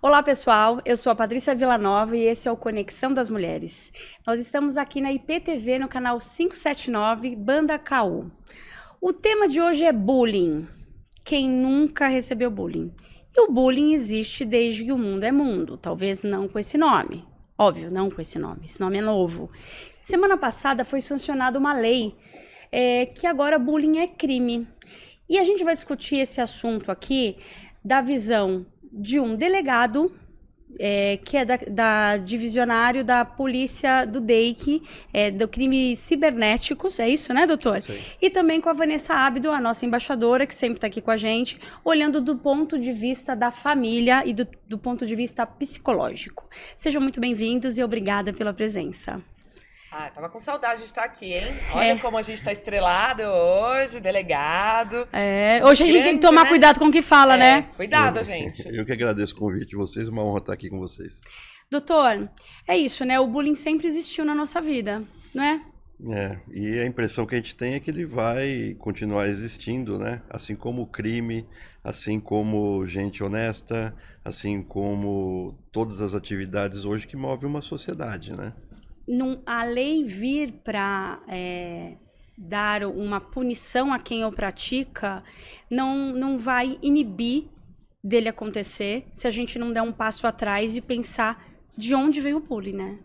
Olá, pessoal. Eu sou a Patrícia Villanova e esse é o Conexão das Mulheres. Nós estamos aqui na IPTV no canal 579, Banda KU. O tema de hoje é bullying. Quem nunca recebeu bullying? E o bullying existe desde que o mundo é mundo. Talvez não com esse nome. Óbvio, não com esse nome. Esse nome é novo. Semana passada foi sancionada uma lei que agora bullying é crime. E a gente vai discutir esse assunto aqui da visão de um delegado, que é da divisionário da polícia do DEIC, do crime cibernéticos, é isso, né, doutor? Sim. E também com a Vanessa Abdo, a nossa embaixadora, que sempre está aqui com a gente, olhando do ponto de vista da família e do ponto de vista psicológico. Sejam muito bem-vindos e obrigada pela presença. Tava com saudade de estar aqui, hein? Olha como a gente tá estrelado hoje, delegado. Hoje a gente tem que tomar cuidado com o que fala, né? Cuidado, gente. Eu que agradeço o convite de vocês, uma honra estar aqui com vocês. Doutor, é isso, né? O bullying sempre existiu na nossa vida, não é? E a impressão que a gente tem é que ele vai continuar existindo, né? Assim como o crime, assim como gente honesta, assim como todas as atividades hoje que movem uma sociedade, né? A lei vir para dar uma punição a quem o pratica não vai inibir dele acontecer se a gente não der um passo atrás e pensar de onde veio o bullying, né?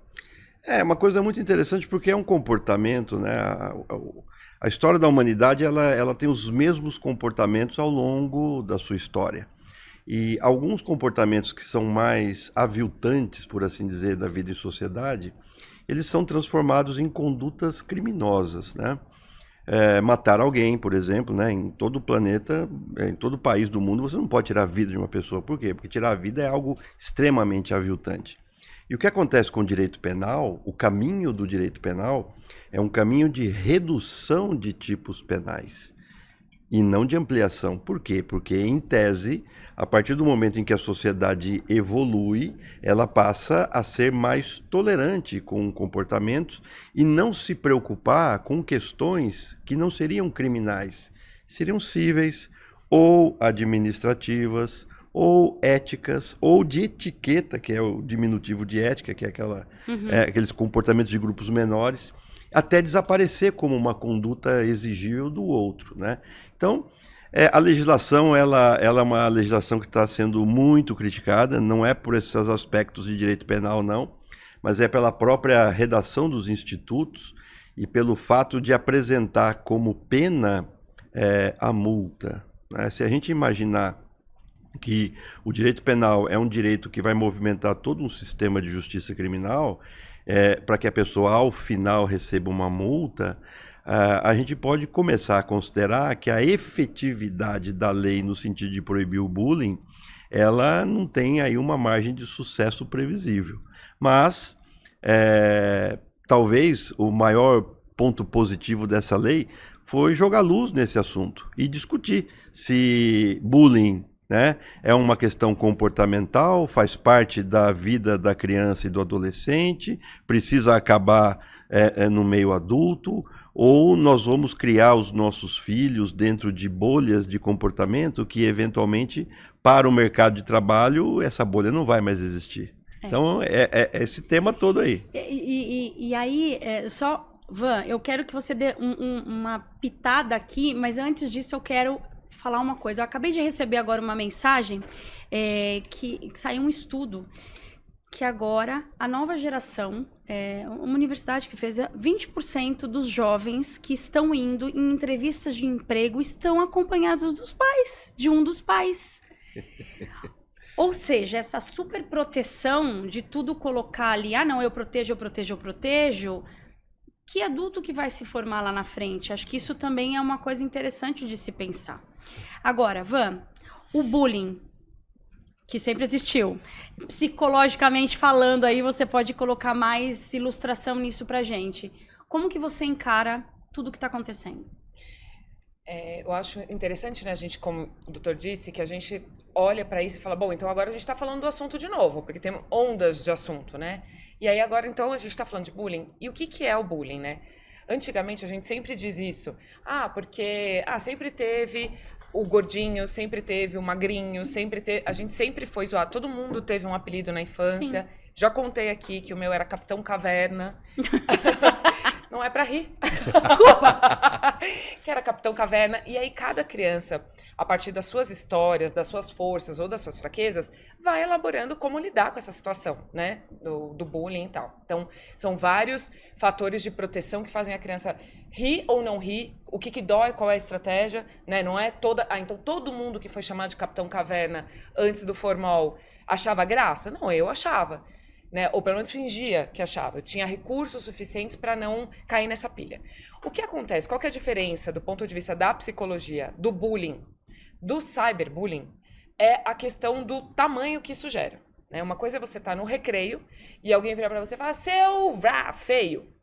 É uma coisa muito interessante porque é um comportamento, né? A história da humanidade ela tem os mesmos comportamentos ao longo da sua história. E alguns comportamentos que são mais aviltantes, por assim dizer, da vida em sociedade, eles são transformados em condutas criminosas, né? Matar alguém, por exemplo, né? Em todo o planeta, em todo o país do mundo, você não pode tirar a vida de uma pessoa. Por quê? Porque tirar a vida é algo extremamente aviltante. E o que acontece com o direito penal, o caminho do direito penal, é um caminho de redução de tipos penais e não de ampliação. Por quê? Porque, em tese, a partir do momento em que a sociedade evolui, ela passa a ser mais tolerante com comportamentos e não se preocupar com questões que não seriam criminais, seriam cíveis ou administrativas ou éticas ou de etiqueta, que é o diminutivo de ética, que é aqueles comportamentos de grupos menores, até desaparecer como uma conduta exigível do outro, né? Então, a legislação ela é uma legislação que está sendo muito criticada, não é por esses aspectos de direito penal, não, mas é pela própria redação dos institutos e pelo fato de apresentar como pena a multa, né? Se a gente imaginar que o direito penal é um direito que vai movimentar todo um sistema de justiça criminal, para que a pessoa, ao final, receba uma multa, a gente pode começar a considerar que a efetividade da lei no sentido de proibir o bullying, ela não tem aí uma margem de sucesso previsível. Mas, talvez, o maior ponto positivo dessa lei foi jogar luz nesse assunto e discutir se bullying, né, é uma questão comportamental, faz parte da vida da criança e do adolescente, precisa acabar no meio adulto, ou nós vamos criar os nossos filhos dentro de bolhas de comportamento que, eventualmente, para o mercado de trabalho, essa bolha não vai mais existir. Então, é esse tema todo aí. E aí, Van, eu quero que você dê uma pitada aqui, mas antes disso eu quero falar uma coisa. Eu acabei de receber agora uma mensagem que saiu um estudo que agora a nova geração, uma universidade que fez 20% dos jovens que estão indo em entrevistas de emprego estão acompanhados dos pais, de um dos pais. Ou seja, essa super proteção de tudo colocar ali, não, eu protejo, que adulto que vai se formar lá na frente? Acho que isso também é uma coisa interessante de se pensar. Agora, Van, o bullying, que sempre existiu, psicologicamente falando, aí você pode colocar mais ilustração nisso pra gente. Como que você encara tudo que tá acontecendo? Eu acho interessante, né, a gente, como o doutor disse, que a gente olha para isso e fala, bom, então agora a gente está falando do assunto de novo, porque tem ondas de assunto, né? E aí agora, então, a gente está falando de bullying. E o que é o bullying, né? Antigamente, a gente sempre diz isso. Porque sempre teve o gordinho, sempre teve o magrinho, a gente sempre foi zoado. Todo mundo teve um apelido na infância. Sim. Já contei aqui que o meu era Capitão Caverna. Não é pra rir. Desculpa. Que era Capitão Caverna. E aí cada criança, a partir das suas histórias, das suas forças ou das suas fraquezas, vai elaborando como lidar com essa situação, né? Do bullying e tal. Então, são vários fatores de proteção que fazem a criança rir ou não rir, o que dói, qual é a estratégia, né? Não é toda... então todo mundo que foi chamado de Capitão Caverna antes do formal achava graça? Não, eu achava. Né? Ou pelo menos fingia que achava. Eu tinha recursos suficientes para não cair nessa pilha. O que acontece? Qual que é a diferença do ponto de vista da psicologia, do bullying, do cyberbullying? É a questão do tamanho que isso gera. Né? Uma coisa é você estar no recreio e alguém virar para você e falar, seu feio.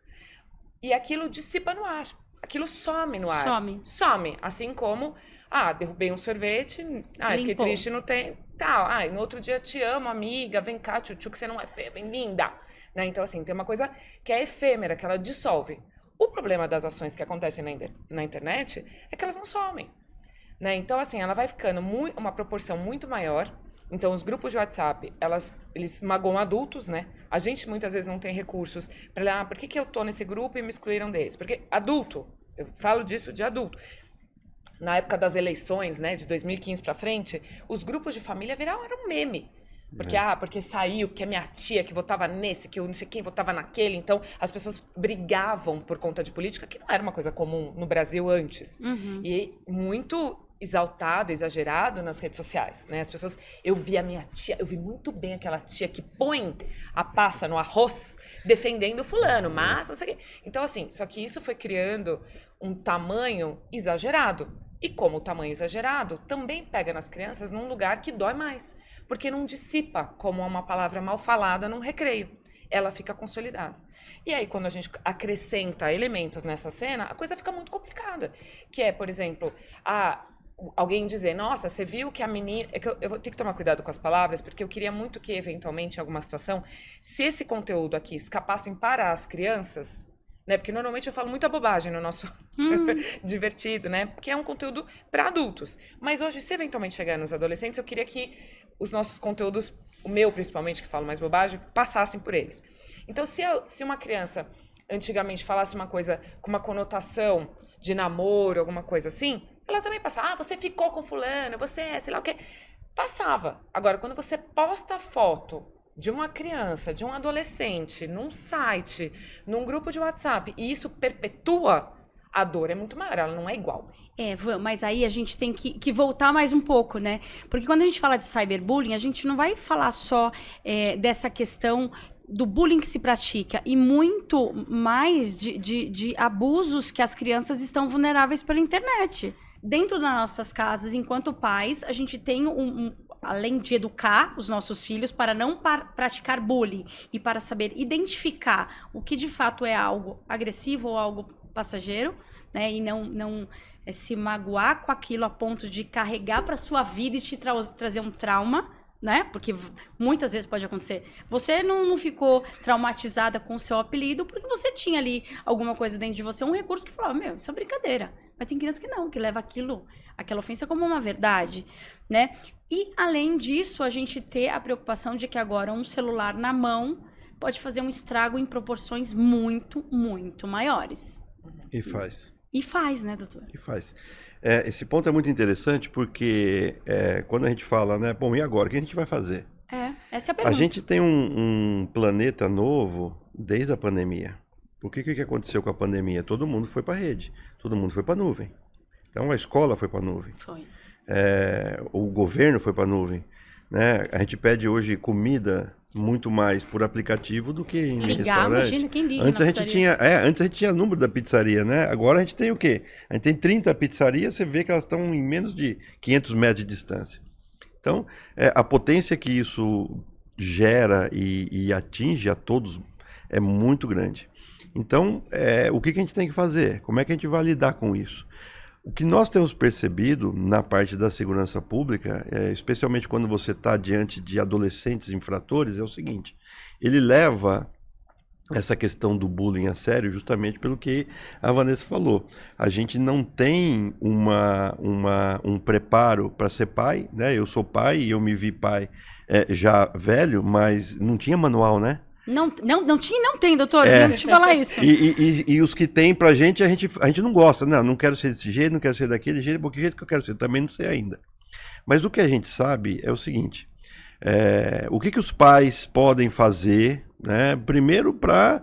E aquilo dissipa no ar. Aquilo some no ar. Some. Assim como, derrubei um sorvete, fiquei triste, não tem... Tal. No outro dia, te amo, amiga, vem cá, tchutchu, que você não é feia, bem linda. Né? Então, assim, tem uma coisa que é efêmera, que ela dissolve. O problema das ações que acontecem na internet é que elas não somem. Né? Então, assim, ela vai ficando uma proporção muito maior. Então, os grupos de WhatsApp, eles magoam adultos, né? A gente, muitas vezes, não tem recursos para olhar, por que eu tô nesse grupo e me excluíram desse? Porque adulto, eu falo disso de adulto. Na época das eleições, né, de 2015 para frente, os grupos de família viraram um meme. Porque, porque saiu, porque a minha tia que votava nesse, que eu não sei quem votava naquele. Então, as pessoas brigavam por conta de política, que não era uma coisa comum no Brasil antes. Uhum. E muito exaltado, exagerado nas redes sociais, né? As pessoas... Eu vi a minha tia, eu vi muito bem aquela tia que põe a passa no arroz defendendo fulano, mas não sei o quê. Então, assim, só que isso foi criando um tamanho exagerado. E como o tamanho exagerado também pega nas crianças num lugar que dói mais. Porque não dissipa como uma palavra mal falada num recreio. Ela fica consolidada. E aí, quando a gente acrescenta elementos nessa cena, a coisa fica muito complicada. Que é, por exemplo, alguém dizer, nossa, você viu que a menina... Eu vou ter que tomar cuidado com as palavras, porque eu queria muito que, eventualmente, em alguma situação, se esse conteúdo aqui escapassem para as crianças... Né? Porque normalmente eu falo muita bobagem no nosso divertido, né? Porque é um conteúdo para adultos. Mas hoje, se eventualmente chegar nos adolescentes, eu queria que os nossos conteúdos, o meu principalmente, que falo mais bobagem, passassem por eles. Então, se uma criança antigamente falasse uma coisa com uma conotação de namoro, alguma coisa assim, ela também passava, você ficou com fulano, você é, sei lá o quê. Passava. Agora, quando você posta foto de uma criança, de um adolescente, num site, num grupo de WhatsApp, e isso perpetua, a dor é muito maior, ela não é igual. Mas aí a gente tem que voltar mais um pouco, né? Porque quando a gente fala de cyberbullying, a gente não vai falar só dessa questão do bullying que se pratica, e muito mais de abusos que as crianças estão vulneráveis pela internet. Dentro das nossas casas, enquanto pais, a gente tem além de educar os nossos filhos para não praticar bullying e para saber identificar o que de fato é algo agressivo ou algo passageiro, né? E não se magoar com aquilo a ponto de carregar para sua vida e te trazer um trauma, né? Porque muitas vezes pode acontecer. Você não ficou traumatizada com o seu apelido porque você tinha ali alguma coisa dentro de você, um recurso que falava, isso é brincadeira. Mas tem criança que não, que leva aquela ofensa como uma verdade, né? E, além disso, a gente ter a preocupação de que agora um celular na mão pode fazer um estrago em proporções muito, muito maiores. E faz. E faz, né, doutor? E faz. Esse ponto é muito interessante porque quando a gente fala, né, bom, e agora? O que a gente vai fazer? Essa é a pergunta. A gente tem um planeta novo desde a pandemia. O que aconteceu com a pandemia? Todo mundo foi para a rede, todo mundo foi para a nuvem. Então a escola foi para a nuvem. Foi. O governo foi para a nuvem. Né? A gente pede hoje comida muito mais por aplicativo do que em restaurante. Imagina quem liga antes a gente tinha número da pizzaria, né? Agora a gente tem o quê? A gente tem 30 pizzarias, você vê que elas estão em menos de 500 metros de distância. Então, a potência que isso gera e atinge a todos é muito grande. Então, o que a gente tem que fazer? Como é que a gente vai lidar com isso? O que nós temos percebido na parte da segurança pública, especialmente quando você está diante de adolescentes infratores, é o seguinte: ele leva essa questão do bullying a sério, justamente pelo que a Vanessa falou. A gente não tem um preparo para ser pai, né? Eu sou pai e eu me vi pai já velho, mas não tinha manual, né? Não tinha e não tem, doutor. Eu vim te falar isso. E os que tem pra gente, a gente não gosta. Não quero ser desse jeito, não quero ser daquele jeito, porque jeito que eu quero ser, também não sei ainda. Mas o que a gente sabe é o seguinte, o que os pais podem fazer, né? Primeiro para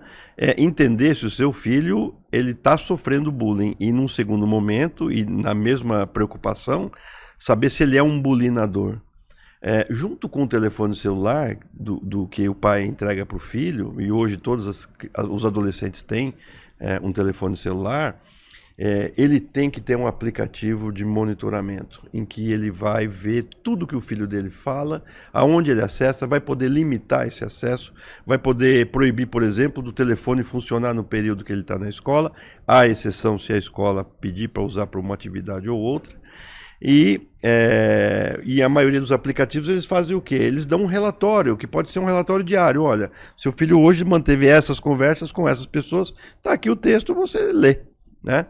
entender se o seu filho ele está sofrendo bullying e num segundo momento, e na mesma preocupação, saber se ele é um bulinador. Junto com o telefone celular do que o pai entrega para o filho, e hoje todos os adolescentes têm um telefone celular, ele tem que ter um aplicativo de monitoramento, em que ele vai ver tudo que o filho dele fala, aonde ele acessa, vai poder limitar esse acesso, vai poder proibir, por exemplo, do telefone funcionar no período que ele está na escola, à exceção se a escola pedir para usar para uma atividade ou outra. E a maioria dos aplicativos eles fazem o quê? Eles dão um relatório, que pode ser um relatório diário. Olha, seu filho hoje manteve essas conversas com essas pessoas, tá aqui o texto, você lê, né?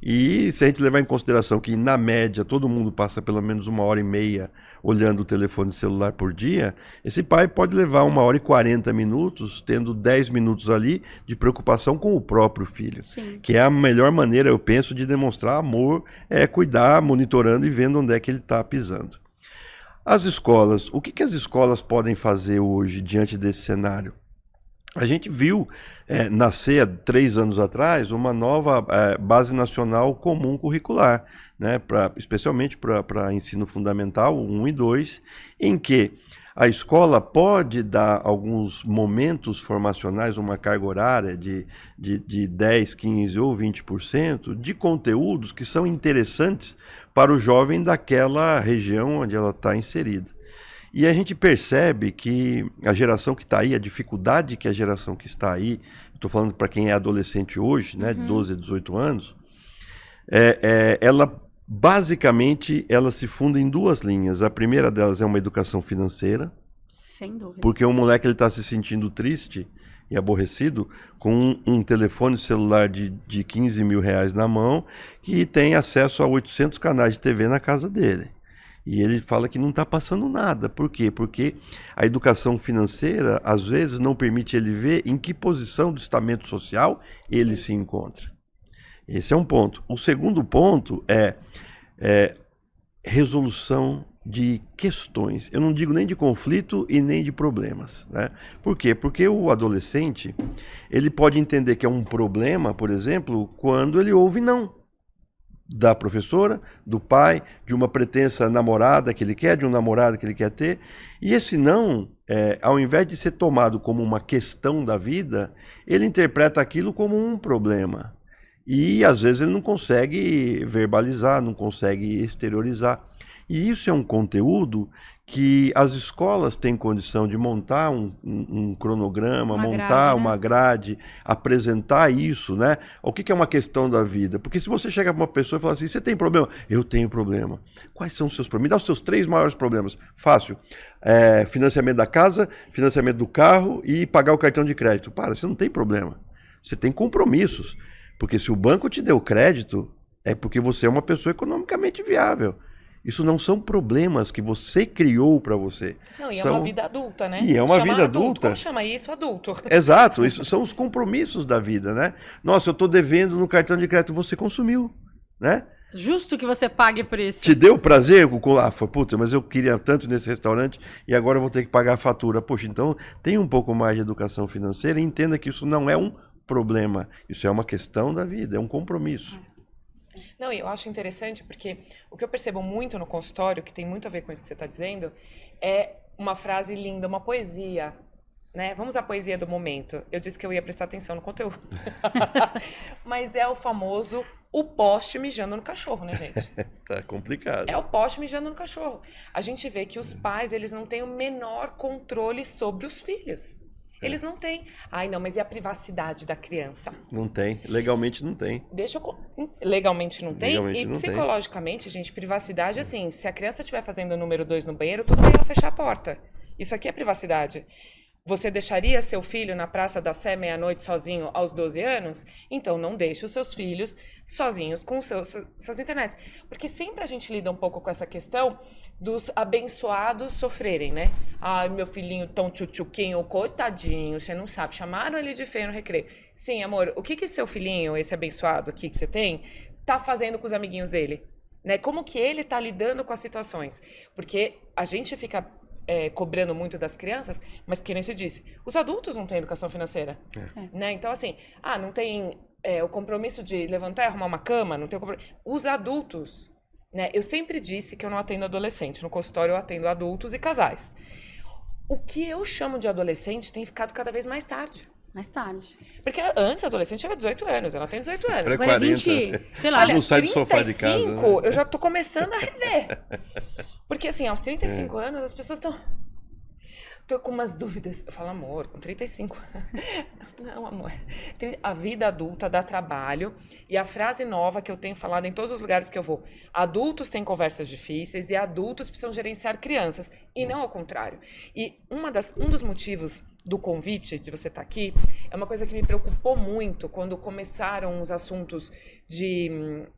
E se a gente levar em consideração que, na média, todo mundo passa pelo menos 1h30 olhando o telefone celular por dia, esse pai pode levar 1h40, tendo 10 minutos ali de preocupação com o próprio filho. Sim. Que é a melhor maneira, eu penso, de demonstrar amor, cuidar, monitorando e vendo onde é que ele está pisando. As escolas, o que as escolas podem fazer hoje diante desse cenário? A gente viu nascer há 3 anos atrás uma nova base nacional comum curricular, né, especialmente para ensino fundamental 1 e 2, em que a escola pode dar alguns momentos formacionais, uma carga horária de 10, 15 ou 20% de conteúdos que são interessantes para o jovem daquela região onde ela está inserida. E a gente percebe que a geração que está aí, a dificuldade que a geração que está aí, estou falando para quem é adolescente hoje, né, de 12 a 18 anos, ela basicamente ela se funda em 2 linhas. A primeira delas é uma educação financeira. Sem dúvida. Porque o moleque ele está se sentindo triste e aborrecido com um telefone celular de 15 mil reais na mão que tem acesso a 800 canais de TV na casa dele. E ele fala que não está passando nada. Por quê? Porque a educação financeira, às vezes, não permite ele ver em que posição do estamento social ele se encontra. Esse é um ponto. O segundo ponto é resolução de questões. Eu não digo nem de conflito e nem de problemas, né? Por quê? Porque o adolescente, ele pode entender que é um problema, por exemplo, quando ele ouve não. Da professora, do pai, de uma pretensa namorada que ele quer, de um namorado que ele quer ter. E esse não, ao invés de ser tomado como uma questão da vida, ele interpreta aquilo como um problema. E às vezes ele não consegue verbalizar, não consegue exteriorizar. E isso é um conteúdo que as escolas têm condição de montar um cronograma, uma grade, apresentar isso, né? O que é uma questão da vida? Porque se você chega para uma pessoa e fala assim, você tem problema? Eu tenho problema. Quais são os seus problemas? Me dá os seus 3 maiores problemas. Fácil. Financiamento da casa, financiamento do carro e pagar o cartão de crédito. Você não tem problema. Você tem compromissos. Porque se o banco te deu crédito, é porque você é uma pessoa economicamente viável. Isso não são problemas que você criou para você. Não, e é uma vida adulta, né? E é uma vida adulta. Como chama isso? Adulto. Exato, isso são os compromissos da vida, né? Nossa, eu estou devendo no cartão de crédito, você consumiu, né? Justo que você pague por isso. Te deu prazer? Puta, mas eu queria tanto nesse restaurante e agora eu vou ter que pagar a fatura. Poxa, então tem um pouco mais de educação financeira e entenda que isso não é um problema. Isso é uma questão da vida, é um compromisso. Não, eu acho interessante porque o que eu percebo muito no consultório, que tem muito a ver com isso que você está dizendo, é uma frase linda, uma poesia, né? Vamos à poesia do momento. Eu disse que eu ia prestar atenção no conteúdo. Mas é o famoso o poste mijando no cachorro, né, gente? Tá complicado. É o poste mijando no cachorro. A gente vê que os pais, eles não têm o menor controle sobre os filhos. Eles não têm. Ai, não, mas e a privacidade da criança? Não tem. Legalmente não tem. Legalmente não tem. Legalmente e não psicologicamente, tem. Gente, privacidade, assim, se a criança estiver fazendo o número 2 no banheiro, tudo bem ela fechar a porta. Isso aqui é privacidade. Você deixaria seu filho na Praça da Sé meia-noite sozinho aos 12 anos? Então não deixe os seus filhos sozinhos com suas internets. Porque sempre a gente lida um pouco com essa questão dos abençoados sofrerem, né? Ai, meu filhinho tão tchutchuquinho, coitadinho, você não sabe. Chamaram ele de feio no recreio. Sim, amor, o que seu filhinho, esse abençoado aqui que você tem, tá fazendo com os amiguinhos dele? Né? Como que ele tá lidando com as situações? Porque a gente fica... cobrando muito das crianças, mas que nem se disse, os adultos não têm educação financeira. Né? Então, assim, não tem o compromisso de levantar e arrumar uma cama, não tem o compromisso. Os adultos, né? Eu sempre disse que eu não atendo adolescente. No consultório eu atendo adultos e casais. O que eu chamo de adolescente tem ficado cada vez mais tarde. Mais tarde. Porque antes, adolescente era 18 anos, ela tem 18 anos. Agora Agora é 40. 20, sei lá. Olha, Não sai do sofá de casa, 35, né? eu já tô começando a rever. Porque, assim, aos 35 anos, as pessoas estão... Tô com umas dúvidas. Eu falo, amor, com 35... Não, amor. A vida adulta dá trabalho. E a frase nova que eu tenho falado em todos os lugares que eu vou. Adultos têm conversas difíceis e adultos precisam gerenciar crianças. E não ao contrário. E um dos motivos do convite, de você estar aqui, é uma coisa que me preocupou muito quando começaram os assuntos de...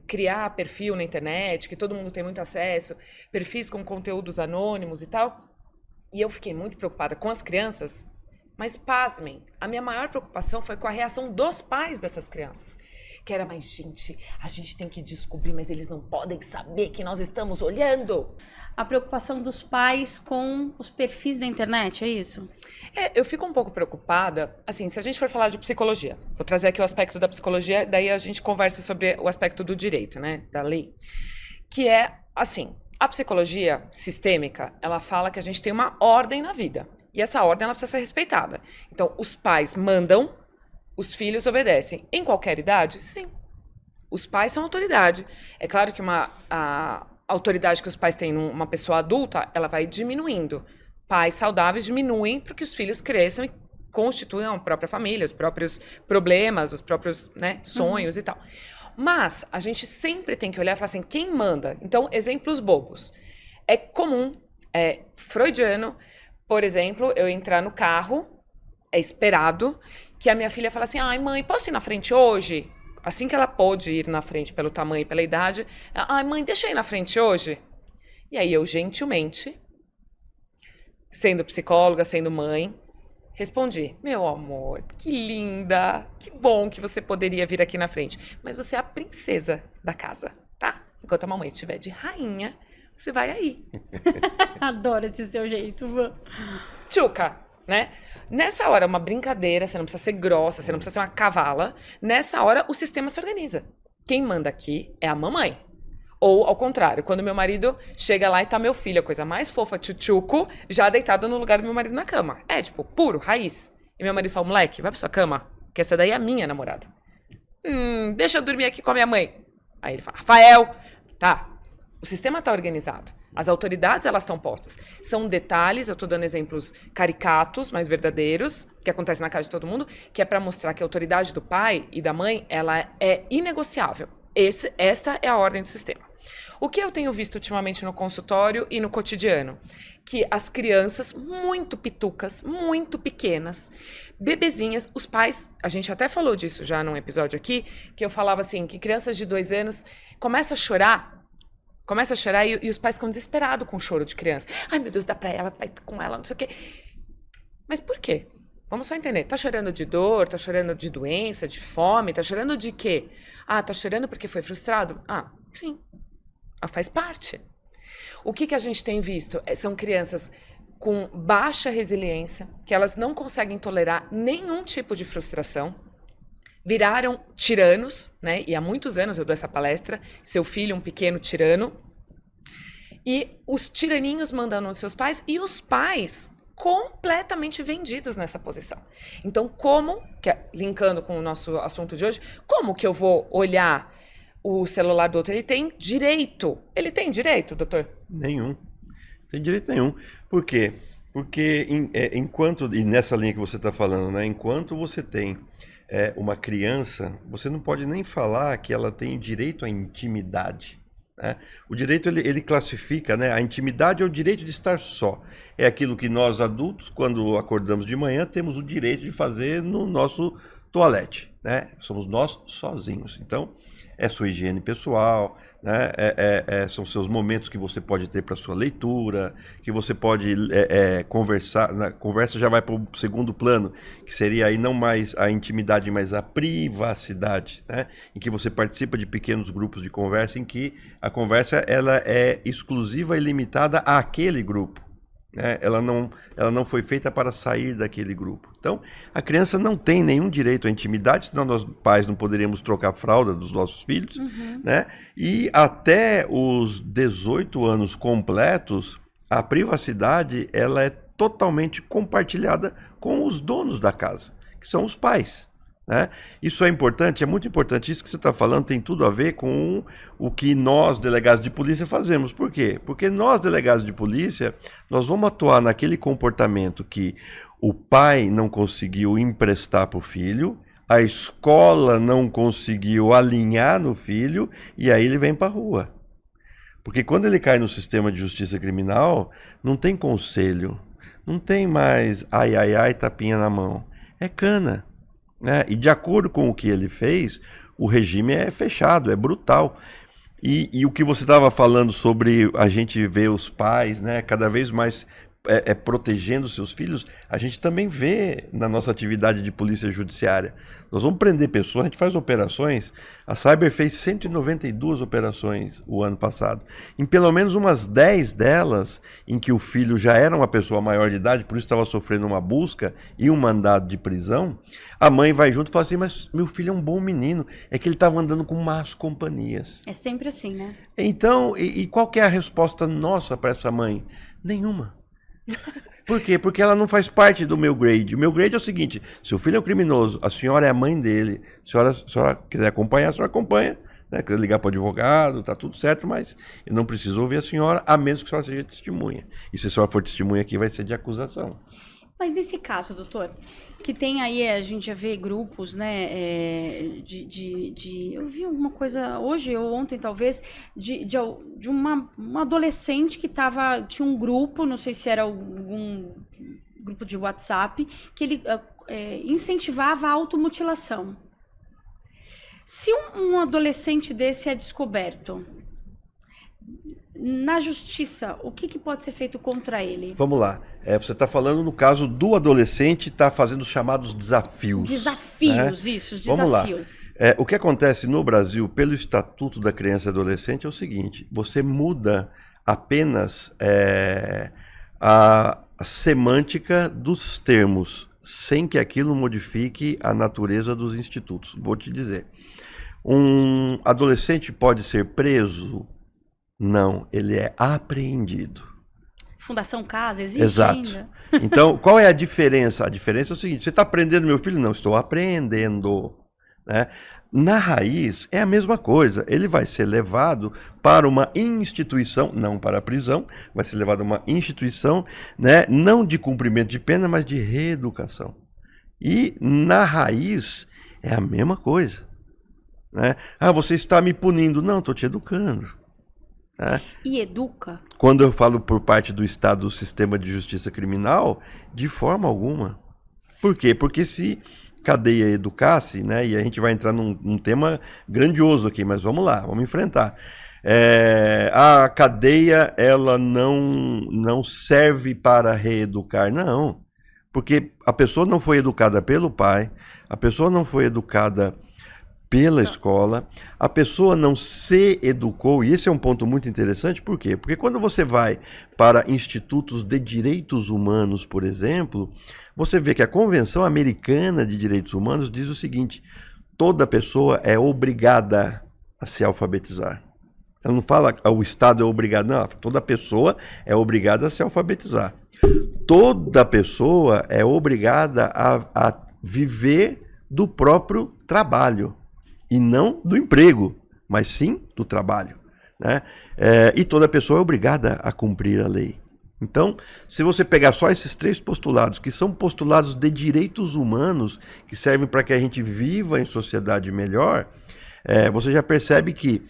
criar perfil na internet, que todo mundo tem muito acesso, perfis com conteúdos anônimos e tal. E eu fiquei muito preocupada com as crianças, mas pasmem, a minha maior preocupação foi com a reação dos pais dessas crianças. Que era, mas gente, a gente tem que descobrir, mas eles não podem saber que nós estamos olhando. A preocupação dos pais com os perfis da internet, é isso? Eu fico um pouco preocupada, assim, se a gente for falar de psicologia, vou trazer aqui o aspecto da psicologia, daí a gente conversa sobre o aspecto do direito, né, da lei, que é, assim, a psicologia sistêmica, ela fala que a gente tem uma ordem na vida, e essa ordem, ela precisa ser respeitada. Então, os pais mandam, os filhos obedecem. Em qualquer idade? Sim. Os pais são autoridade. É claro que a autoridade que os pais têm numa pessoa adulta, ela vai diminuindo. Pais saudáveis diminuem para que os filhos cresçam e constituam a própria família, os próprios problemas, os próprios, né, sonhos e tal. Mas a gente sempre tem que olhar e falar assim, quem manda? Então, exemplos bobos. É comum, é freudiano, por exemplo, eu entrar no carro, é esperado, que a minha filha fala assim, ai mãe, posso ir na frente hoje? Assim que ela pôde ir na frente pelo tamanho e pela idade, ai mãe, deixa eu ir na frente hoje? E aí eu gentilmente, sendo psicóloga, sendo mãe, respondi, meu amor, que linda, que bom que você poderia vir aqui na frente, mas você é a princesa da casa, tá? Enquanto a mamãe estiver de rainha, você vai aí. Adoro esse seu jeito, Van. Tchuca, né? Nessa hora, uma brincadeira, você não precisa ser grossa, você não precisa ser uma cavala. Nessa hora, o sistema se organiza. Quem manda aqui é a mamãe. Ou, ao contrário, quando meu marido chega lá e tá meu filho, a coisa mais fofa, tchutchuco, já deitado no lugar do meu marido na cama. É, tipo, puro, raiz. E meu marido fala, moleque, vai pra sua cama, que essa daí é a minha namorada. Deixa eu dormir aqui com a minha mãe. Aí ele fala, Rafael, tá. O sistema tá organizado. As autoridades, elas estão postas. São detalhes, eu tô dando exemplos caricatos, mas verdadeiros, que acontecem na casa de todo mundo, que é pra mostrar que a autoridade do pai e da mãe, ela é inegociável. Esta é a ordem do sistema. O que eu tenho visto ultimamente no consultório e no cotidiano? Que as crianças muito pitucas, muito pequenas, bebezinhas, os pais... A gente até falou disso já num episódio aqui, que eu falava assim, que crianças de 2 anos começam a chorar e os pais ficam desesperados com o choro de criança. Ai, meu Deus, dá pra ela, pai, com ela, não sei o quê. Mas por quê? Vamos só entender. Tá chorando de dor, tá chorando de doença, de fome, tá chorando de quê? Ah, tá chorando porque foi frustrado? Ah, sim. Faz parte. O que a gente tem visto? São crianças com baixa resiliência, que elas não conseguem tolerar nenhum tipo de frustração, viraram tiranos, né? E há muitos anos eu dou essa palestra, seu filho, um pequeno tirano, e os tiraninhos mandando nos seus pais, e os pais completamente vendidos nessa posição. Então, linkando com o nosso assunto de hoje, como que eu vou olhar o celular do outro? Ele tem direito. Ele tem direito, doutor? Nenhum. Não tem direito nenhum. Por quê? Porque enquanto, e nessa linha que você está falando, né, enquanto você tem uma criança, você não pode nem falar que ela tem direito à intimidade. né? O direito, ele classifica, né? A intimidade é o direito de estar só. É aquilo que nós adultos, quando acordamos de manhã, temos o direito de fazer no nosso toalete, né? Somos nós sozinhos. Então, é sua higiene pessoal, né? São seus momentos que você pode ter para sua leitura, que você pode conversar. A conversa já vai para o segundo plano, que seria aí não mais a intimidade, mas a privacidade, né? Em que você participa de pequenos grupos de conversa, em que a conversa ela é exclusiva e limitada àquele grupo. Ela não foi feita para sair daquele grupo. Então, a criança não tem nenhum direito à intimidade, senão nós pais não poderíamos trocar a fralda dos nossos filhos, né? E até os 18 anos completos, a privacidade ela é totalmente compartilhada com os donos da casa, que são os pais. Né? Isso é importante, é muito importante. Isso que você está falando tem tudo a ver com o que nós, delegados de polícia, fazemos. Por quê? Porque nós, delegados de polícia, nós vamos atuar naquele comportamento que o pai não conseguiu emprestar para o filho, a escola não conseguiu alinhar no filho, e aí ele vem para a rua. Porque quando ele cai no sistema de justiça criminal, não tem conselho, não tem mais ai, ai, ai, tapinha na mão, é cana. E de acordo com o que ele fez, o regime é fechado, é brutal. E o que você estava falando sobre a gente ver os pais, né, cada vez mais protegendo seus filhos, a gente também vê na nossa atividade de polícia judiciária. Nós vamos prender pessoas, a gente faz operações. A Cyber fez 192 operações o ano passado. Em pelo menos umas 10 delas, em que o filho já era uma pessoa maior de idade, por isso estava sofrendo uma busca e um mandado de prisão, a mãe vai junto e fala assim, mas meu filho é um bom menino, é que ele estava andando com más companhias. É sempre assim, né? Então, e qual que é a resposta nossa para essa mãe? Nenhuma. Por quê? Porque ela não faz parte do meu grade. O meu grade é o seguinte, seu filho é um criminoso, a senhora é a mãe dele, se a senhora quiser acompanhar, a senhora acompanha, né? Quiser ligar para o advogado, tá tudo certo, mas eu não preciso ouvir a senhora, a menos que a senhora seja testemunha. E se a senhora for testemunha aqui, vai ser de acusação. Mas nesse caso, doutor, que tem aí, a gente já vê grupos, né, eu vi alguma coisa hoje ou ontem, talvez, de uma adolescente que tinha um grupo, não sei se era algum grupo de WhatsApp, que ele incentivava a automutilação. Se um adolescente desse é descoberto, na justiça, o que pode ser feito contra ele? Vamos lá. Você está falando no caso do adolescente está fazendo os chamados desafios. Desafios, né? Isso, os Vamos desafios. Lá. O que acontece no Brasil, pelo Estatuto da Criança e Adolescente, é o seguinte, você muda apenas a semântica dos termos, sem que aquilo modifique a natureza dos institutos. Vou te dizer. Um adolescente pode ser preso? Não, ele é apreendido. Fundação Casa existe Exato. ainda? Então, qual é a diferença? A diferença é o seguinte, você está aprendendo meu filho? Não, estou apreendendo. Né? Na raiz, é a mesma coisa. Ele vai ser levado para uma instituição, não para a prisão, vai ser levado a uma instituição, né? Não de cumprimento de pena, mas de reeducação. E na raiz, é a mesma coisa. Né? Ah, você está me punindo. Não, estou te educando. E educa? Quando eu falo por parte do Estado do sistema de justiça criminal, de forma alguma. Por quê? Porque se cadeia educasse, né, e a gente vai entrar num tema grandioso aqui, mas vamos lá, vamos enfrentar. A cadeia ela não serve para reeducar, não. Porque a pessoa não foi educada pelo pai, a pessoa não foi educada pela escola, a pessoa não se educou, e esse é um ponto muito interessante, por quê? Porque quando você vai para institutos de direitos humanos, por exemplo, você vê que a Convenção Americana de Direitos Humanos diz o seguinte, toda pessoa é obrigada a se alfabetizar. Ela não fala que o Estado é obrigado, não, toda pessoa é obrigada a se alfabetizar. Toda pessoa é obrigada a viver do próprio trabalho. E não do emprego, mas sim do trabalho. Né? E toda pessoa é obrigada a cumprir a lei. Então, se você pegar só esses 3 postulados, que são postulados de direitos humanos, que servem para que a gente viva em sociedade melhor, você já percebe que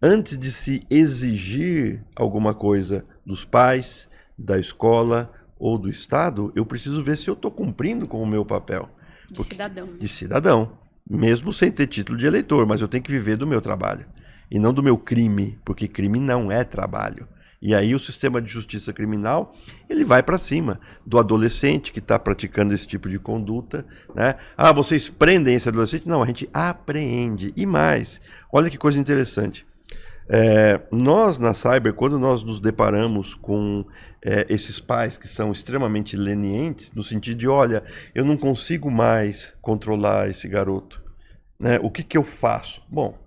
antes de se exigir alguma coisa dos pais, da escola ou do Estado, eu preciso ver se eu estou cumprindo com o meu papel. Cidadão. De cidadão, mesmo sem ter título de eleitor, mas eu tenho que viver do meu trabalho e não do meu crime, porque crime não é trabalho. E aí o sistema de justiça criminal, ele vai para cima do adolescente que está praticando esse tipo de conduta, né? Ah, vocês prendem esse adolescente? Não, a gente apreende. E mais, olha que coisa interessante. Nós na Cyber, quando nós nos deparamos com esses pais que são extremamente lenientes, no sentido de, olha, eu não consigo mais controlar esse garoto, né? O que eu faço? Bom,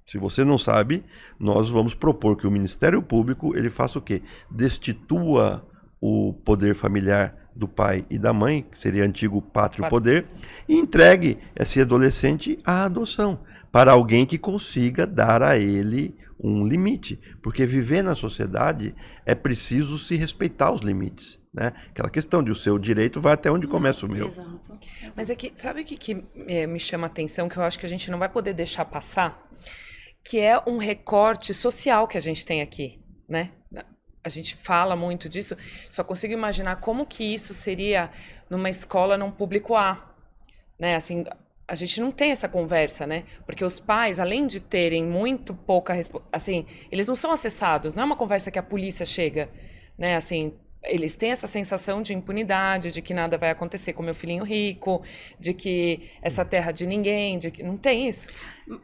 se você não sabe, nós vamos propor que o Ministério Público ele faça o quê? Destitua o poder familiar do pai e da mãe, que seria antigo pátrio poder, e entregue esse adolescente à adoção, para alguém que consiga dar a ele um limite. Porque viver na sociedade é preciso se respeitar os limites, né? Aquela questão de o seu direito vai até onde começa o meu. Exato. Mas é que, sabe o que me chama a atenção, que eu acho que a gente não vai poder deixar passar? Que é um recorte social que a gente tem aqui, né? A gente fala muito disso, só consigo imaginar como que isso seria numa escola num público A, né? Assim, a gente não tem essa conversa, né? Porque os pais, além de terem muito pouca... Assim, eles não são acessados, não é uma conversa que a polícia chega, né? Assim, eles têm essa sensação de impunidade, de que nada vai acontecer com meu filhinho rico, de que essa terra de ninguém, de que... Não tem isso.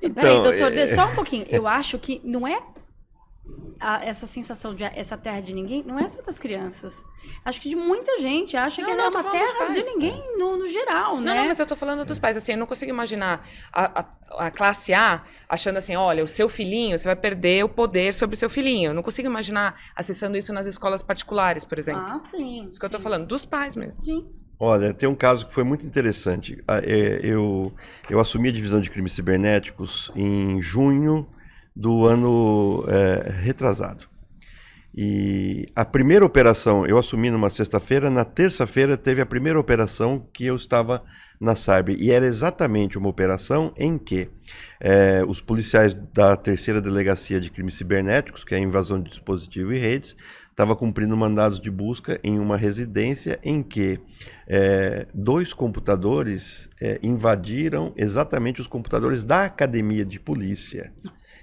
Então, peraí, doutor, só um pouquinho. Eu acho que não é essa sensação de essa terra de ninguém, não é só das crianças. Acho que de muita gente acha que ela é uma terra de ninguém no geral, né? Não, mas eu tô falando dos pais. Assim, eu não consigo imaginar a classe A achando assim, olha, o seu filhinho, você vai perder o poder sobre o seu filhinho. Eu não consigo imaginar acessando isso nas escolas particulares, por exemplo. Ah, sim. Isso que eu tô falando, dos pais mesmo. Sim. Olha, tem um caso que foi muito interessante. Eu assumi a divisão de crimes cibernéticos em junho do ano retrasado. E a primeira operação, eu assumi numa sexta-feira, na terça-feira teve a primeira operação que eu estava na Cyber. E era exatamente uma operação em que os policiais da terceira delegacia de crimes cibernéticos, que é a invasão de dispositivo e redes, estavam cumprindo mandados de busca em uma residência em que 2 computadores invadiram exatamente os computadores da academia de polícia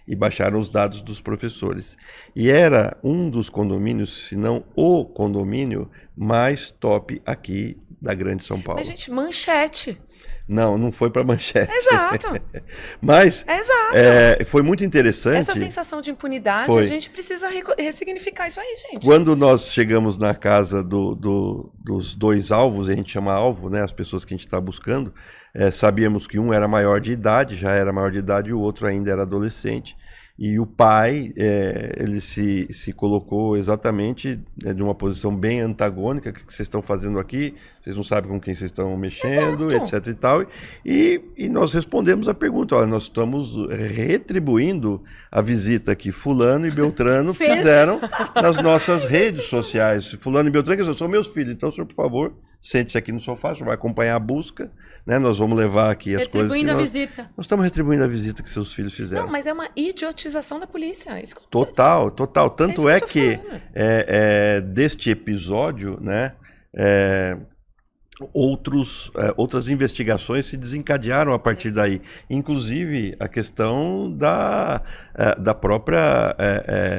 e baixaram os dados dos professores. E era um dos condomínios, se não o condomínio mais top aqui da Grande São Paulo. Mas, gente, manchete. Não foi para manchete. Exato. Mas Exato. foi muito interessante. Essa sensação de impunidade, a gente precisa ressignificar isso aí, gente. Quando nós chegamos na casa dos 2 alvos, a gente chama alvo, né, as pessoas que a gente está buscando, sabíamos que um era maior de idade, já era maior de idade, e o outro ainda era adolescente. E o pai, ele se colocou exatamente de uma posição bem antagônica. O que vocês estão fazendo aqui? Vocês não sabem com quem vocês estão mexendo, Exato. etc e tal. E nós respondemos a pergunta. Olha, nós estamos retribuindo a visita que Fulano e Beltrano fizeram nas nossas redes sociais. Fulano e Beltrano, que são meus filhos. Então, senhor, por favor, sente-se aqui no sofá, o senhor vai acompanhar a busca, né? Nós vamos levar aqui as coisas que Retribuindo a visita. Nós estamos retribuindo a visita que seus filhos fizeram. Não, mas é uma idiotização da polícia. Isso que eu... Total. Tanto isso é que eu que tô falando. deste episódio, né, outras investigações se desencadearam a partir daí. Inclusive a questão da própria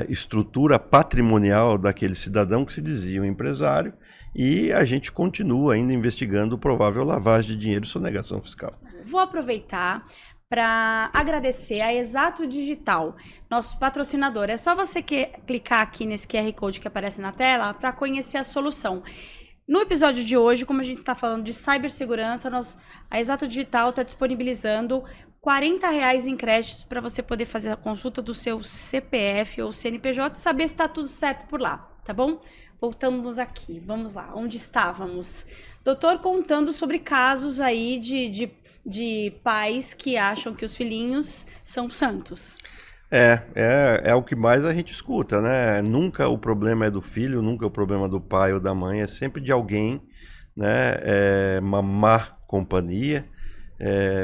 estrutura patrimonial daquele cidadão que se dizia um empresário. E a gente continua ainda investigando provável lavagem de dinheiro e sonegação fiscal. Vou aproveitar para agradecer a Exato Digital, nosso patrocinador. É só você clicar aqui nesse QR Code que aparece na tela para conhecer a solução. No episódio de hoje, como a gente está falando de cibersegurança, a Exato Digital está disponibilizando R$40 em créditos para você poder fazer a consulta do seu CPF ou CNPJ e saber se está tudo certo por lá, tá bom? Voltamos aqui, vamos lá, onde estávamos? Doutor contando sobre casos aí de pais que acham que os filhinhos são santos. É o que mais a gente escuta, né? Nunca o problema é do filho, nunca o problema do pai ou da mãe, é sempre de alguém, né? É uma má companhia.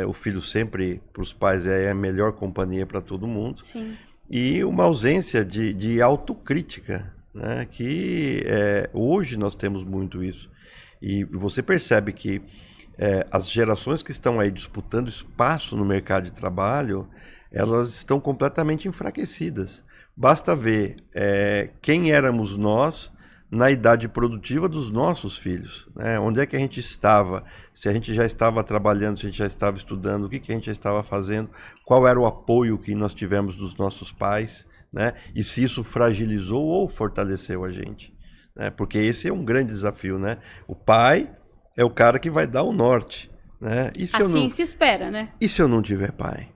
O filho sempre, para os pais, é a melhor companhia para todo mundo. Sim. e uma ausência de autocrítica, né? Que hoje nós temos muito isso. E você percebe que as gerações que estão aí disputando espaço no mercado de trabalho, elas estão completamente enfraquecidas. Basta ver quem éramos nós na idade produtiva dos nossos filhos, né? Onde é que a gente estava? Se a gente já estava trabalhando, se a gente já estava estudando, o que a gente já estava fazendo, qual era o apoio que nós tivemos dos nossos pais, né? E se isso fragilizou ou fortaleceu a gente, né? Porque esse é um grande desafio, né? O pai é o cara que vai dar o norte, né? E se assim se espera, né? E se eu não tiver pai?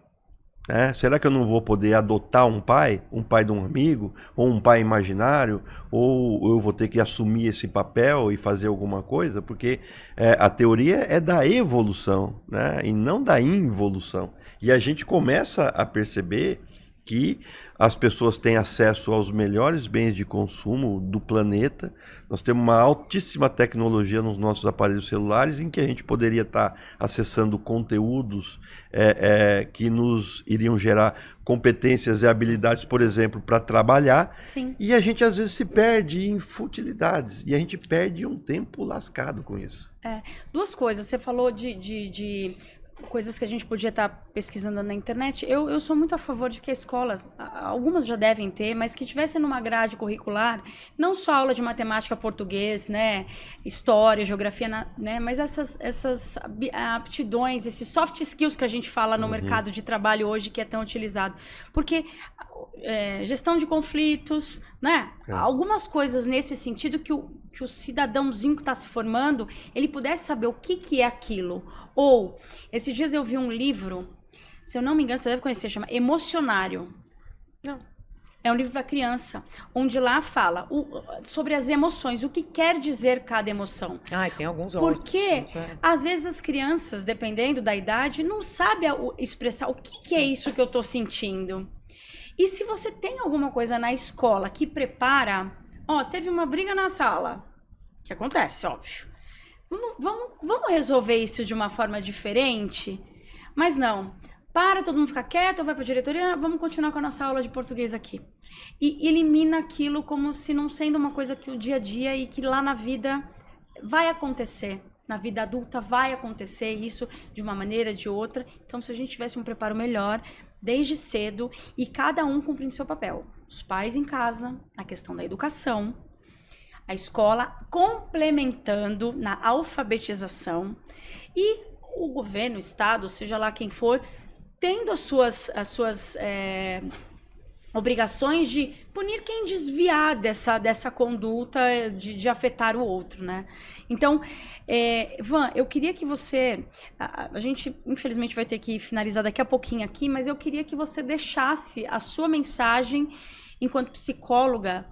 Será que eu não vou poder adotar um pai de um amigo, ou um pai imaginário, ou eu vou ter que assumir esse papel e fazer alguma coisa? Porque a teoria é da evolução, né? E não da involução. E a gente começa a perceber que as pessoas têm acesso aos melhores bens de consumo do planeta. Nós temos uma altíssima tecnologia nos nossos aparelhos celulares em que a gente poderia estar acessando conteúdos que nos iriam gerar competências e habilidades, por exemplo, para trabalhar. Sim. E a gente às vezes se perde em futilidades e a gente perde um tempo lascado com isso. Duas coisas. Você falou de coisas que a gente podia estar pesquisando na internet. Eu sou muito a favor de que a escola, algumas já devem ter, mas que tivesse numa grade curricular, não só aula de matemática, português, né, história, geografia, né, mas essas aptidões, esses soft skills que a gente fala no mercado de trabalho hoje, que é tão utilizado. Porque gestão de conflitos, né, algumas coisas nesse sentido que o cidadãozinho que está se formando, ele pudesse saber o que é aquilo. Ou, esses dias eu vi um livro, se eu não me engano, você deve conhecer, chama Emocionário. Não. É um livro para criança, onde lá fala sobre as emoções, o que quer dizer cada emoção. Tem alguns outros. Porque, às vezes, as crianças, dependendo da idade, não sabem expressar o que é isso que eu estou sentindo. E se você tem alguma coisa na escola que prepara... teve uma briga na sala, que acontece, óbvio. Vamos resolver isso de uma forma diferente? Mas não. Todo mundo ficar quieto, vai para a diretoria, vamos continuar com a nossa aula de português aqui. E elimina aquilo como se não sendo uma coisa que o dia a dia e que lá na vida vai acontecer. Na vida adulta vai acontecer isso de uma maneira, de outra. Então, se a gente tivesse um preparo melhor, desde cedo, e cada um cumprindo seu papel. Os pais em casa, na questão da educação, a escola complementando na alfabetização e o governo, o Estado, seja lá quem for, tendo as suas obrigações de punir quem desviar dessa conduta de afetar o outro, né? Então, Van, eu queria que você... A gente, infelizmente, vai ter que finalizar daqui a pouquinho aqui, mas eu queria que você deixasse a sua mensagem, enquanto psicóloga,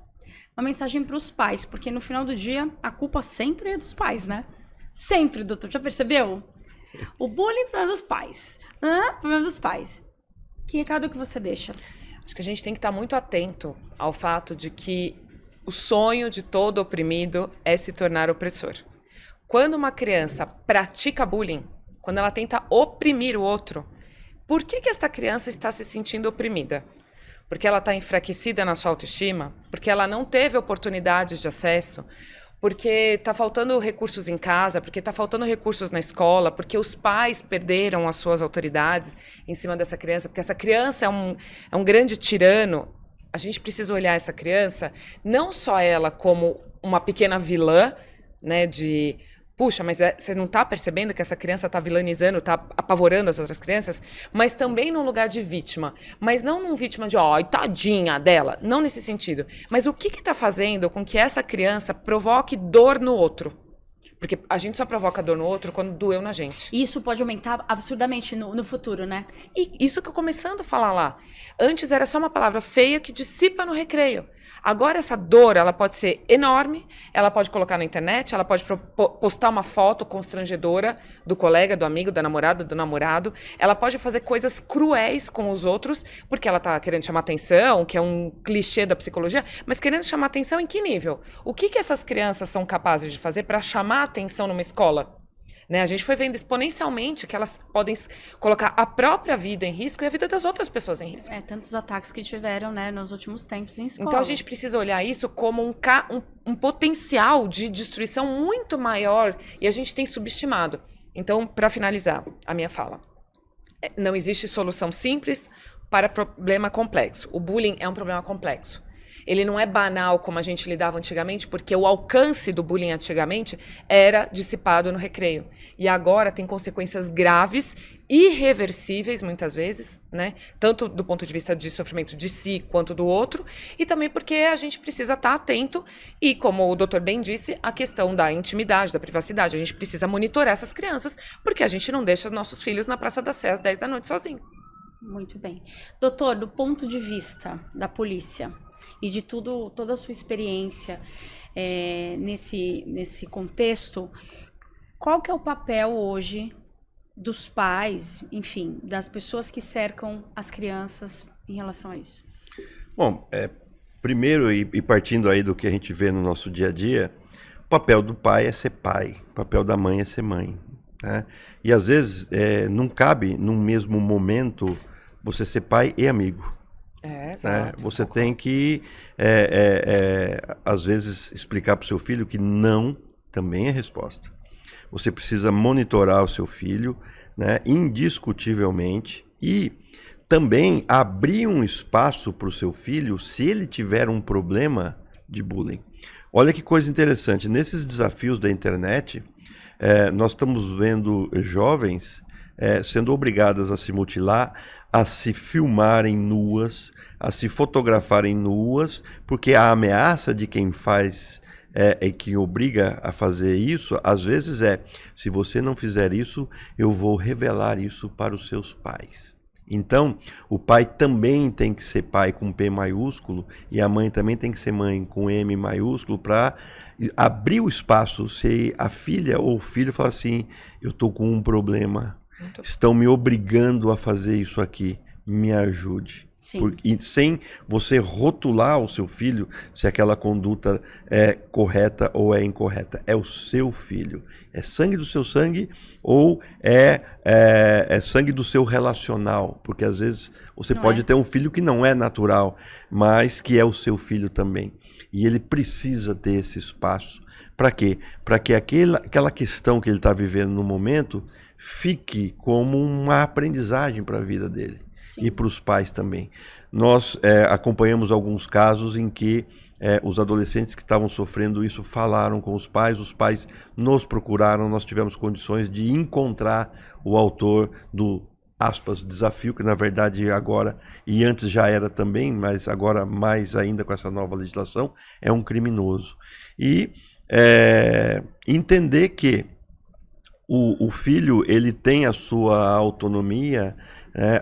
uma mensagem para os pais, porque no final do dia, a culpa sempre é dos pais, né? Sempre, doutor. Já percebeu? O bullying é problema dos pais. Problema dos pais. Que recado que você deixa? Acho que a gente tem que estar muito atento ao fato de que o sonho de todo oprimido é se tornar opressor. Quando uma criança pratica bullying, quando ela tenta oprimir o outro, por que esta criança está se sentindo oprimida? Porque ela está enfraquecida na sua autoestima? Porque ela não teve oportunidades de acesso? Porque está faltando recursos em casa? Porque está faltando recursos na escola? Porque os pais perderam as suas autoridades em cima dessa criança? Porque essa criança é um grande tirano? A gente precisa olhar essa criança, não só ela como uma pequena vilã, né, puxa, mas você não está percebendo que essa criança está vilanizando, está apavorando as outras crianças? Mas também num lugar de vítima. Mas não num vítima de, tadinha dela. Não nesse sentido. Mas o que está fazendo com que essa criança provoque dor no outro? Porque a gente só provoca dor no outro quando doeu na gente. E isso pode aumentar absurdamente no futuro, né? E isso que eu começando a falar lá. Antes era só uma palavra feia que dissipa no recreio. Agora essa dor, ela pode ser enorme, ela pode colocar na internet, ela pode postar uma foto constrangedora do colega, do amigo, da namorada, do namorado. Ela pode fazer coisas cruéis com os outros, porque ela tá querendo chamar atenção, que é um clichê da psicologia, mas querendo chamar atenção em que nível? O que essas crianças são capazes de fazer para chamar atenção numa escola? Né? A gente foi vendo exponencialmente que elas podem colocar a própria vida em risco e a vida das outras pessoas em risco. Tantos ataques que tiveram, né, nos últimos tempos em escola. Então a gente precisa olhar isso como um potencial de destruição muito maior e a gente tem subestimado. Então, para finalizar a minha fala, não existe solução simples para problema complexo. O bullying é um problema complexo. Ele não é banal como a gente lidava antigamente, porque o alcance do bullying antigamente era dissipado no recreio. E agora tem consequências graves, irreversíveis muitas vezes, né? Tanto do ponto de vista de sofrimento de si quanto do outro, e também porque a gente precisa estar atento e, como o doutor bem disse, a questão da intimidade, da privacidade. A gente precisa monitorar essas crianças, porque a gente não deixa nossos filhos na Praça da Sé às 10 da noite sozinho. Muito bem. Doutor, do ponto de vista da polícia e de toda a sua experiência nesse contexto, qual que é o papel hoje dos pais, enfim, das pessoas que cercam as crianças em relação a isso? Bom, primeiro, e partindo aí do que a gente vê no nosso dia a dia, o papel do pai é ser pai, o papel da mãe é ser mãe, né? E às vezes não cabe, num mesmo momento, você ser pai e amigo. Exato. Né? Você tem que, às vezes, explicar para o seu filho que não também é resposta. Você precisa monitorar o seu filho, né, indiscutivelmente, e também abrir um espaço para o seu filho se ele tiver um problema de bullying. Olha que coisa interessante, nesses desafios da internet, nós estamos vendo jovens sendo obrigadas a se mutilar, a se filmarem nuas, a se fotografarem nuas, porque a ameaça de quem faz e que obriga a fazer isso, às vezes se você não fizer isso, eu vou revelar isso para os seus pais. Então, o pai também tem que ser pai com P maiúsculo e a mãe também tem que ser mãe com M maiúsculo para abrir o espaço se a filha ou o filho falar assim, eu estou com um problema, estão me obrigando a fazer isso aqui, me ajude. E sem você rotular o seu filho se aquela conduta é correta ou é incorreta. É o seu filho. É sangue do seu sangue ou é sangue do seu relacional. Porque às vezes você pode ter um filho que não é natural, mas que é o seu filho também. E ele precisa ter esse espaço. Para quê? Para que aquela questão que ele está vivendo no momento fique como uma aprendizagem para a vida dele. Sim. E para os pais também. Nós acompanhamos alguns casos em que os adolescentes que estavam sofrendo isso falaram com os pais nos procuraram, nós tivemos condições de encontrar o autor do, aspas, desafio, que na verdade agora, e antes já era também, mas agora mais ainda com essa nova legislação, é um criminoso. E entender que o filho ele tem a sua autonomia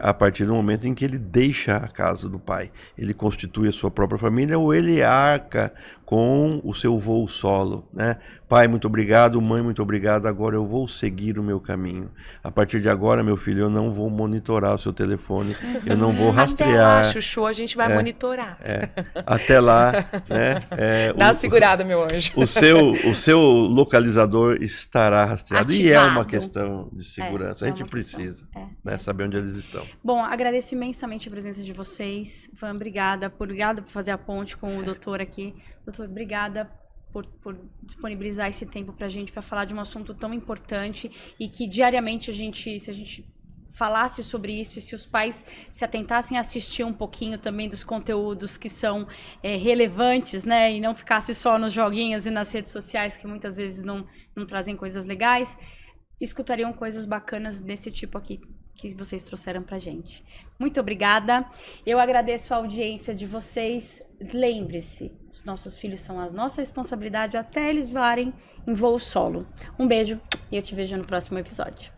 a partir do momento em que ele deixa a casa do pai. Ele constitui a sua própria família ou ele arca com o seu voo solo, né? Pai, muito obrigado, mãe, muito obrigado, agora eu vou seguir o meu caminho. A partir de agora, meu filho, eu não vou monitorar o seu telefone, eu não vou rastrear. Até lá, Chuchu, a gente vai monitorar. Até lá, né? Dá uma segurada, meu anjo. O seu localizador estará rastreado. Ativado. E é uma questão de segurança. A gente precisa saber onde eles estão. Bom, agradeço imensamente a presença de vocês. Van, obrigada por fazer a ponte com o doutor aqui. Doutor, obrigada por disponibilizar esse tempo para a gente, para falar de um assunto tão importante e que diariamente se a gente falasse sobre isso e se os pais se atentassem a assistir um pouquinho também dos conteúdos que são relevantes, né, e não ficasse só nos joguinhos e nas redes sociais que muitas vezes não trazem coisas legais, escutariam coisas bacanas desse tipo aqui que vocês trouxeram pra gente. Muito obrigada. Eu agradeço a audiência de vocês. Lembre-se, os nossos filhos são a nossa responsabilidade até eles voarem em voo solo. Um beijo e eu te vejo no próximo episódio.